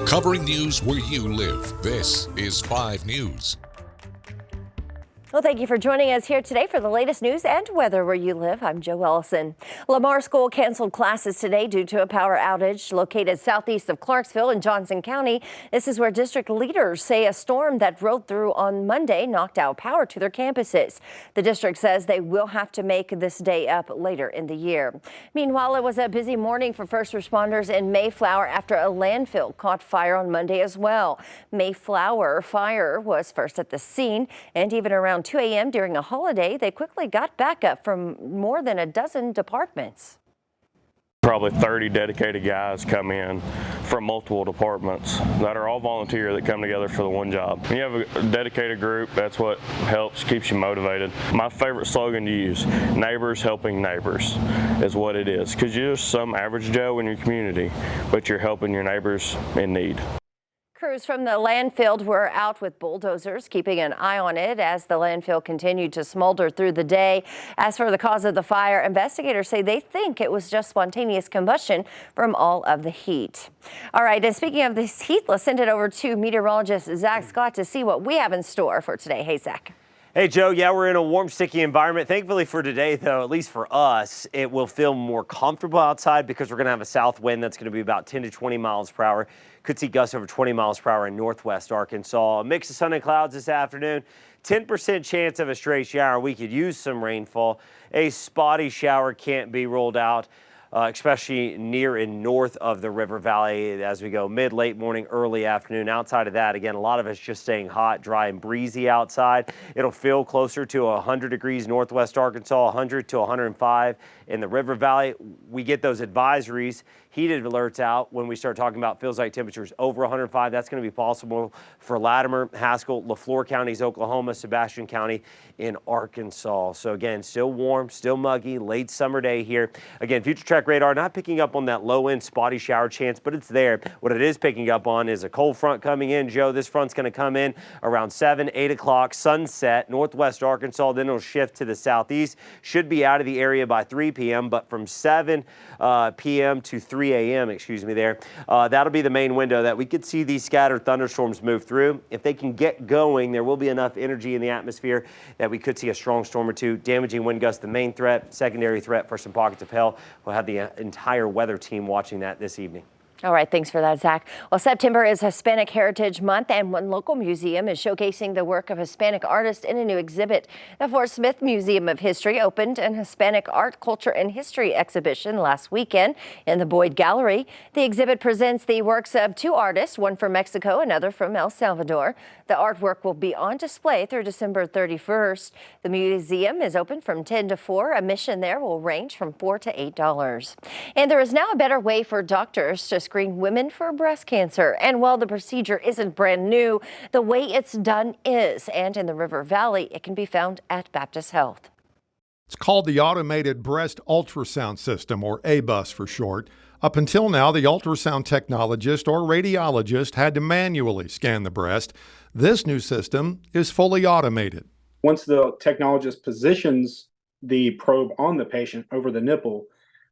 Covering news where you live, this is 5 News. Well, thank you for joining us here today for the latest news and weather where you live. I'm Joe Ellison. Lamar School canceled classes today due to a power outage located southeast of Clarksville in Johnson County. This is where district leaders say a storm that rolled through on Monday knocked out power to their campuses. The district says they will have to make this day up later in the year. Meanwhile, it was a busy morning for first responders in Mayflower after a landfill caught fire on Monday as well. Mayflower Fire was first at the scene, and even around 2 a.m. during a holiday, they quickly got backup from more than a dozen departments. Probably 30 dedicated guys come in from multiple departments that are all volunteer that come together for the one job. When you have a dedicated group, that's what helps, keeps you motivated. My favorite slogan to use, neighbors helping neighbors, is what it is. Because you're just some average Joe in your community, but you're helping your neighbors in need. Crews from the landfill were out with bulldozers, keeping an eye on it as the landfill continued to smolder through the day. As for the cause of the fire, investigators say they think it was just spontaneous combustion from all of the heat. All right, and speaking of this heat, let's send it over to meteorologist Zach Scott to see what we have in store for today. Hey, Zach. Hey, Joe. Yeah, we're in a warm, sticky environment. Thankfully for today, though, at least for us, it will feel more comfortable outside because we're going to have a south wind that's going to be about 10 to 20 miles per hour. Could see gusts over 20 miles per hour in northwest Arkansas. A mix of sun and clouds this afternoon. 10% chance of a stray shower. We could use some rainfall. A spotty shower can't be ruled out, especially near and north of the river valley as we go mid, late morning, early afternoon. Outside of that, again, a lot of it's just staying hot, dry, and breezy outside. It'll feel closer to 100 degrees northwest Arkansas, 100 to 105 in the river valley. We get those advisories, heated alerts out when we start talking about feels like temperatures over 105. That's going to be possible for Latimer, Haskell, LaFleur counties, Oklahoma, Sebastian County in Arkansas. So again, still warm, still muggy, late summer day here. Again, future track radar not picking up on that low end spotty shower chance, but it's there. What it is picking up on is a cold front coming in. Joe, this front's going to come in around 7, 8 o'clock, sunset, northwest Arkansas. Then it'll shift to the southeast. Should be out of the area by 3 p.m., but from 7 p.m. to 3 a.m., that'll be the main window that we could see these scattered thunderstorms move through. If they can get going, there will be enough energy in the atmosphere that we could see a strong storm or two. Damaging wind gusts, the main threat, secondary threat for some pockets of hail. We'll have the entire weather team watching that this evening. All right, thanks for that, Zach. Well, September is Hispanic Heritage Month, and one local museum is showcasing the work of Hispanic artists in a new exhibit. The Fort Smith Museum of History opened an Hispanic art, culture, and history exhibition last weekend in the Boyd Gallery. The exhibit presents the works of 2 artists, one from Mexico, another from El Salvador. The artwork will be on display through December 31st. The museum is open from 10 to 4. Admission there will range from $4 to $8. And there is now a better way for doctors to screen women for breast cancer. And while the procedure isn't brand new, the way it's done is. And in the River Valley, it can be found at Baptist Health. It's called the Automated Breast Ultrasound System, or ABUS for short. Up until now, the ultrasound technologist or radiologist had to manually scan the breast. This new system is fully automated. Once the technologist positions the probe on the patient over the nipple,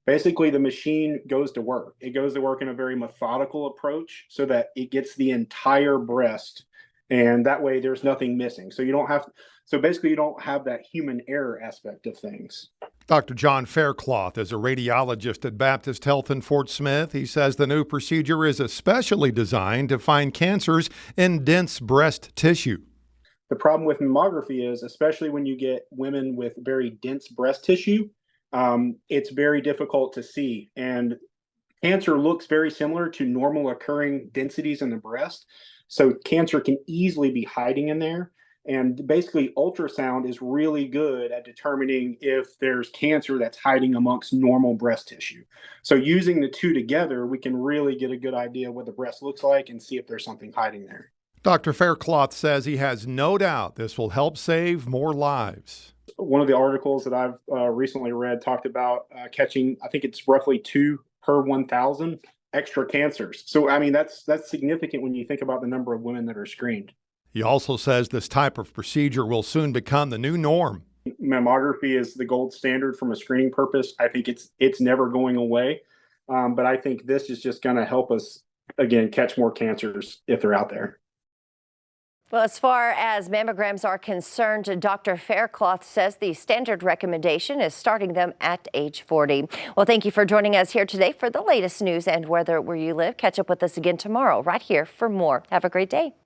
basically the machine goes to work. It goes to work in a very methodical approach so that it gets the entire breast, and that way there's nothing missing. So you don't have that human error aspect of things. Dr. John Faircloth is a radiologist at Baptist Health in Fort Smith. He says the new procedure is especially designed to find cancers in dense breast tissue. The problem with mammography is, especially when you get women with very dense breast tissue, it's very difficult to see. And cancer looks very similar to normal occurring densities in the breast. So cancer can easily be hiding in there. And basically, ultrasound is really good at determining if there's cancer that's hiding amongst normal breast tissue. So using the two together, we can really get a good idea what the breast looks like and see if there's something hiding there. Dr. Faircloth says he has no doubt this will help save more lives. One of the articles that I've recently read talked about catching, I think it's roughly 2 per 1,000 extra cancers. So, I mean, that's significant when you think about the number of women that are screened. He also says this type of procedure will soon become the new norm. Mammography is the gold standard from a screening purpose. I think it's never going away. But I think this is just going to help us again, catch more cancers if they're out there. Well, as far as mammograms are concerned, Dr. Faircloth says the standard recommendation is starting them at age 40. Well, thank you for joining us here today for the latest news and weather where you live. Catch up with us again tomorrow right here for more. Have a great day.